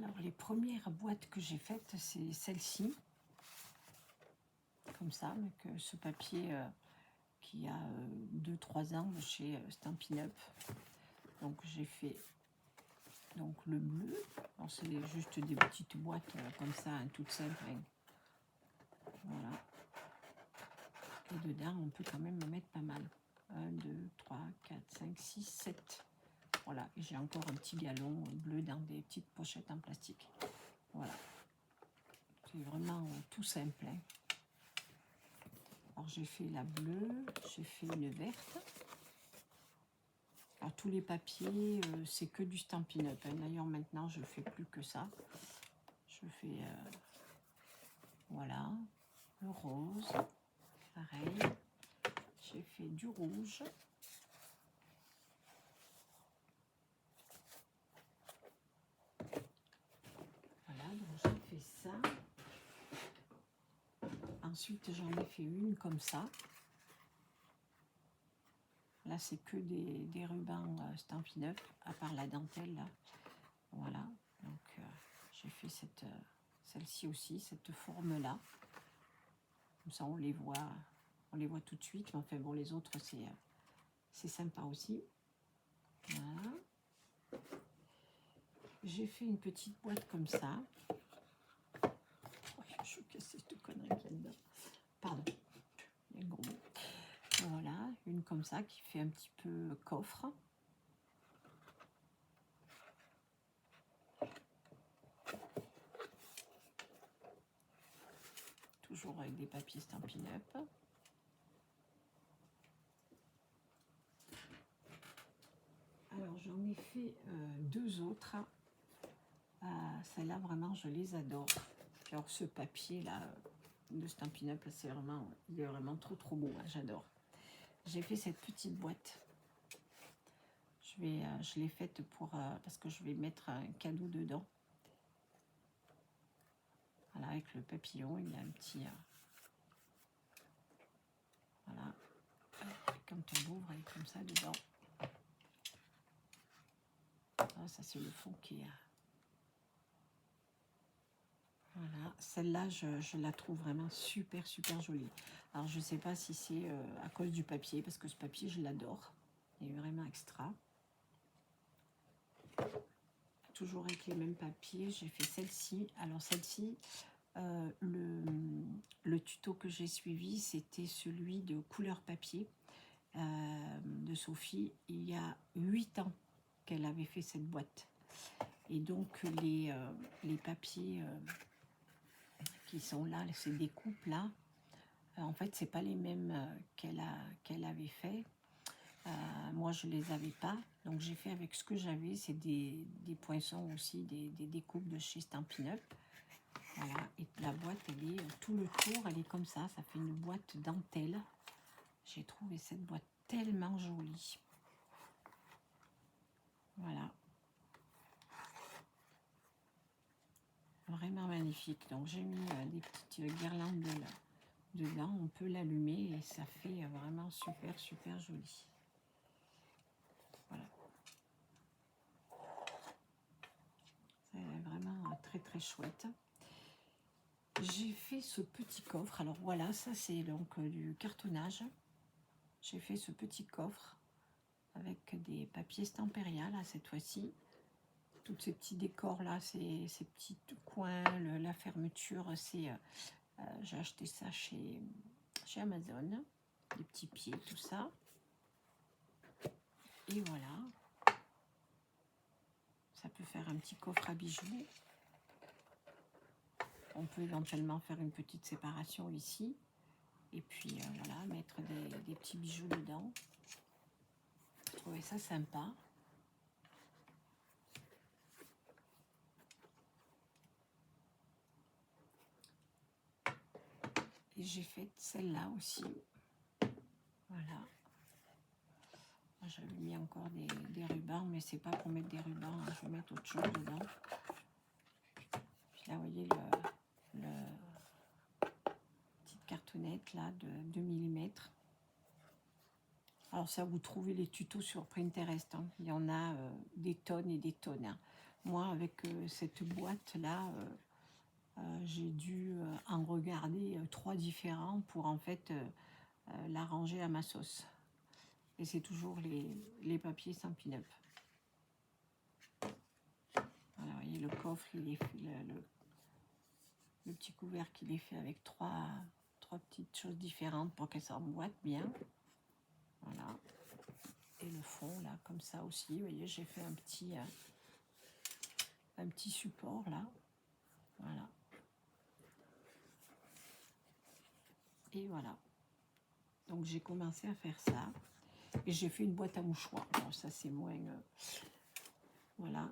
Alors, les premières boîtes que j'ai faites, c'est celle-ci. Comme ça, avec ce papier qui a 2-3 ans chez Stampin' Up. Donc, j'ai fait donc, le bleu. C'est juste des petites boîtes comme ça, hein, toutes simples. Hein. Voilà. Et dedans, on peut quand même en mettre pas mal. 1, 2, 3, 4, 5, 6, 7. Voilà. Et j'ai encore un petit galon bleu dans des petites pochettes en plastique. Voilà. C'est vraiment tout simple. Hein. Alors, j'ai fait la bleue, j'ai fait une verte. Alors, tous les papiers, c'est que du Stampin' Up. Hein. D'ailleurs, maintenant, je ne fais plus que ça. Je fais, voilà, le rose, pareil. J'ai fait du rouge. Voilà, donc j'ai fait ça. Ensuite, j'en ai fait une comme ça. Là, c'est que des rubans Stampin' Up, à part la dentelle, là. Voilà, donc j'ai fait celle-ci aussi, cette forme-là. Comme ça, on les voit tout de suite. Mais enfin, bon, les autres, c'est sympa aussi. Voilà. J'ai fait une petite boîte comme ça. Oh, je suis cassée cette connerie qu'il y a dedans. Pardon, il y a le gros mot. Voilà, une comme ça qui fait un petit peu coffre. Toujours avec des papiers Stampin' Up. Alors, j'en ai fait deux autres. Celles-là, vraiment, je les adore. Alors, ce papier-là, de Stampin' Up, il est vraiment trop beau. Hein, j'adore. J'ai fait cette petite boîte. Je l'ai faite parce que je vais mettre un cadeau dedans. Voilà, avec le papillon, il y a un petit... voilà. Comme on l'ouvre, elle est comme ça dedans. Ah, ça, c'est le fond qui est... Voilà, celle-là, je la trouve vraiment super jolie. Alors, je ne sais pas si c'est à cause du papier, parce que ce papier, je l'adore. Il est vraiment extra. Toujours avec les mêmes papiers, j'ai fait celle-ci. Alors, celle-ci, le tuto que j'ai suivi, c'était celui de couleur papier de Sophie. Il y a 8 ans qu'elle avait fait cette boîte. Et donc, les papiers... qui sont là, ces découpes là, en fait c'est pas les mêmes qu'elle avait fait. Moi je les avais pas, donc j'ai fait avec ce que j'avais. C'est des poinçons aussi, des découpes de chez Stampin' Up. Voilà, et la boîte elle est tout le tour, elle est comme ça fait une boîte dentelle. J'ai trouvé cette boîte tellement jolie. Voilà, vraiment magnifique. Donc j'ai mis des petites guirlandes dedans, on peut l'allumer et ça fait vraiment super joli. Voilà. C'est vraiment très chouette. J'ai fait ce petit coffre. Alors voilà, ça c'est donc du cartonnage. J'ai fait ce petit coffre avec des papiers Stamperia là cette fois-ci. Tous ces petits décors là, ces petits coins, la fermeture, c'est j'ai acheté ça chez Amazon. Des petits pieds, tout ça. Et voilà. Ça peut faire un petit coffre à bijoux. On peut éventuellement faire une petite séparation ici. Et puis voilà, mettre des petits bijoux dedans. Je trouvais ça sympa. Et j'ai fait celle-là aussi. Voilà. J'avais mis encore des rubans, mais c'est pas pour mettre des rubans. Hein. Je vais mettre autre chose dedans. Puis là, vous voyez petite cartonnette là de 2 mm. Alors ça, vous trouvez les tutos sur Pinterest. Hein. Il y en a des tonnes et des tonnes. Hein. Moi, avec cette boîte-là, j'ai dû en regarder 3 différents pour en fait la ranger à ma sauce. Et c'est toujours les papiers Stampin' Up. Voilà, vous voyez, le coffre, il est fait, le petit couvercle, il est fait avec trois petites choses différentes pour qu'elle s'emboîte bien. Voilà. Et le fond, là, comme ça aussi, vous voyez, j'ai fait un petit support, là. Voilà. Et voilà. Donc, j'ai commencé à faire ça. Et j'ai fait une boîte à mouchoirs. Alors, ça, c'est moins... voilà.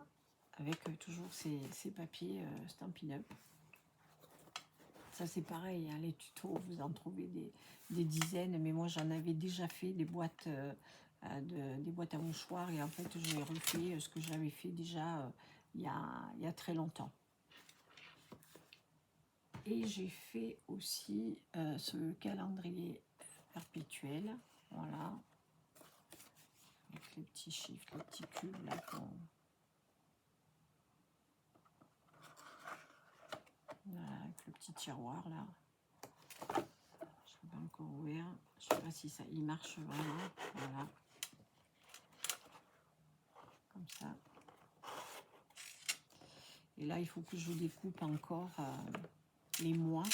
Avec toujours ces papiers Stampin' Up. Ça, c'est pareil, hein, les tutos, vous en trouvez des dizaines. Mais moi, j'en avais déjà fait des boîtes... des boîtes à mouchoirs et en fait j'ai refait ce que j'avais fait déjà il y a très longtemps. Et j'ai fait aussi ce calendrier perpétuel, voilà, avec les petits chiffres, les petits cubes là. Voilà, avec le petit tiroir là. Je ne vais pas encore ouvrir, je ne sais pas si ça il marche vraiment, voilà. Comme ça. Et là, il faut que je découpe encore les mois.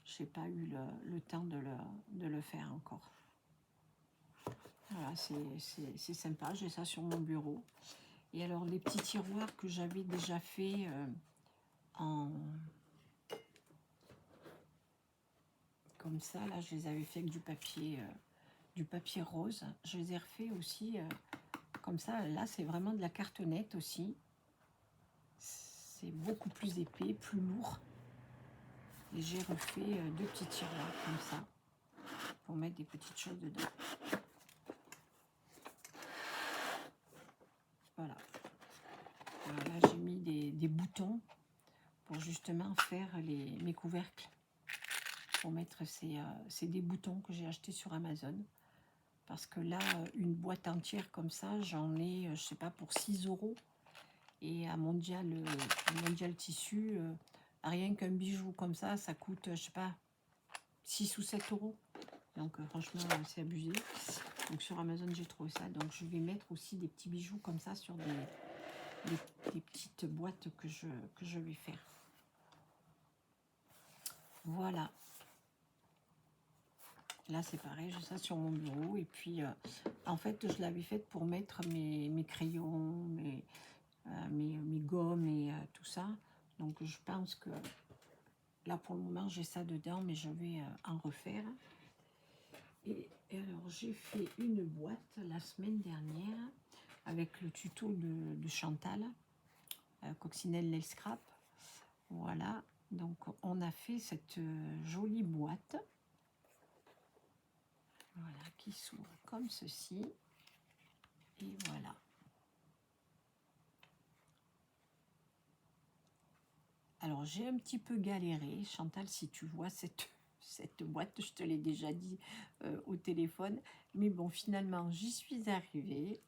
Je n'ai pas eu le temps de le faire encore. Voilà, c'est sympa. J'ai ça sur mon bureau. Et alors, les petits tiroirs que j'avais déjà fait comme ça, là, je les avais fait avec du papier rose. Je les ai refait aussi comme ça. Là, c'est vraiment de la cartonnette aussi. C'est beaucoup plus épais, plus lourd. Et j'ai refait 2 petits tiroirs comme ça pour mettre des petites choses dedans. Voilà. Là, j'ai mis des boutons pour justement faire mes couvercles. Pour mettre c'est des boutons que j'ai achetés sur Amazon. Parce que là, une boîte entière comme ça, j'en ai, je sais pas, pour 6 €. Et à Mondial Tissu, rien qu'un bijou comme ça coûte, je sais pas, 6 ou 7 €. Donc franchement, c'est abusé. Donc sur Amazon, j'ai trouvé ça. Donc je vais mettre aussi des petits bijoux comme ça sur des petites boîtes que je vais faire. Voilà. Là, c'est pareil, j'ai ça sur mon bureau. Et puis, en fait, je l'avais faite pour mettre mes crayons, mes gommes et tout ça. Donc, je pense que là, pour le moment, j'ai ça dedans, mais je vais en refaire. Et alors, j'ai fait une boîte la semaine dernière avec le tuto de Chantal, Coccinelle Nail Scrap. Voilà, donc on a fait cette jolie boîte. Voilà, qui s'ouvre comme ceci. Et voilà. Alors, j'ai un petit peu galéré. Chantal, si tu vois cette boîte, je te l'ai déjà dit au téléphone. Mais bon, finalement, j'y suis arrivée.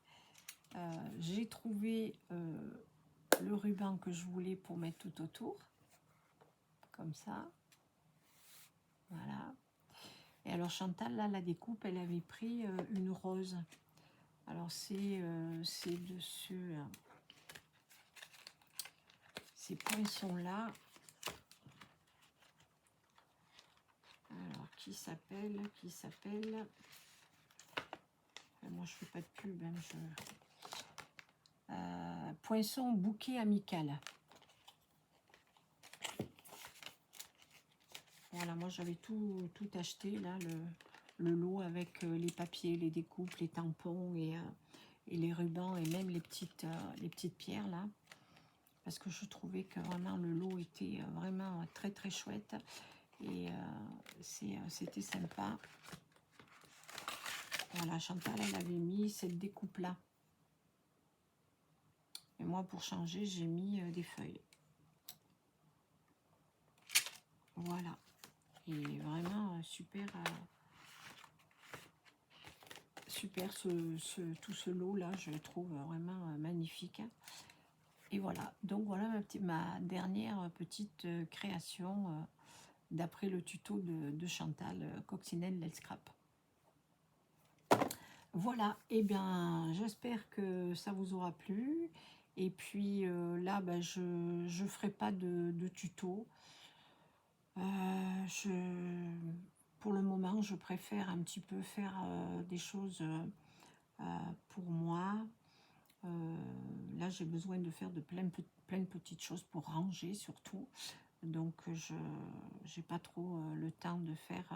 J'ai trouvé le ruban que je voulais pour mettre tout autour. Comme ça. Voilà. Et alors, Chantal, là, la découpe, elle avait pris une rose. Alors, c'est de ces poinçons-là. Alors, qui s'appelle moi, je fais pas de pub, hein, Poinçon bouquet amical. Voilà, moi, j'avais tout acheté, là, le lot avec les papiers, les découpes, les tampons et les rubans et même les petites pierres, là. Parce que je trouvais que vraiment le lot était vraiment très très chouette et c'était sympa. Voilà, Chantal, elle avait mis cette découpe là. Et moi, pour changer, j'ai mis des feuilles. Voilà. Et vraiment super, super tout ce lot là, je le trouve vraiment magnifique. Et voilà, donc voilà ma dernière petite création d'après le tuto de Chantal, Coccinelle Let's Scrap. Voilà, et bien j'espère que ça vous aura plu. Et puis là, ben, je ne ferai pas de tuto. Je, pour le moment, je préfère un petit peu faire des choses pour moi. Là, j'ai besoin de faire plein de petites choses pour ranger surtout. Donc, je n'ai pas trop le temps de faire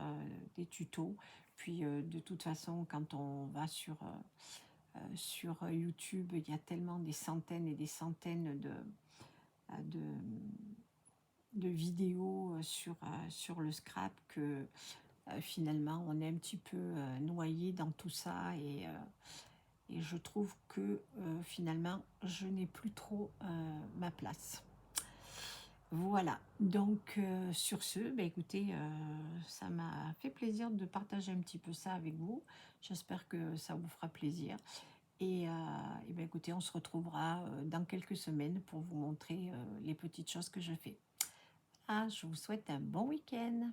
des tutos. Puis, de toute façon, quand on va sur YouTube, il y a tellement des centaines et des centaines de, de vidéos sur le scrap que finalement, on est un petit peu noyé dans tout ça. Et je trouve que finalement, je n'ai plus trop ma place. Voilà, donc sur ce, bah, écoutez, ça m'a fait plaisir de partager un petit peu ça avec vous. J'espère que ça vous fera plaisir. Et bah, écoutez, on se retrouvera dans quelques semaines pour vous montrer les petites choses que je fais. Ah, je vous souhaite un bon week-end.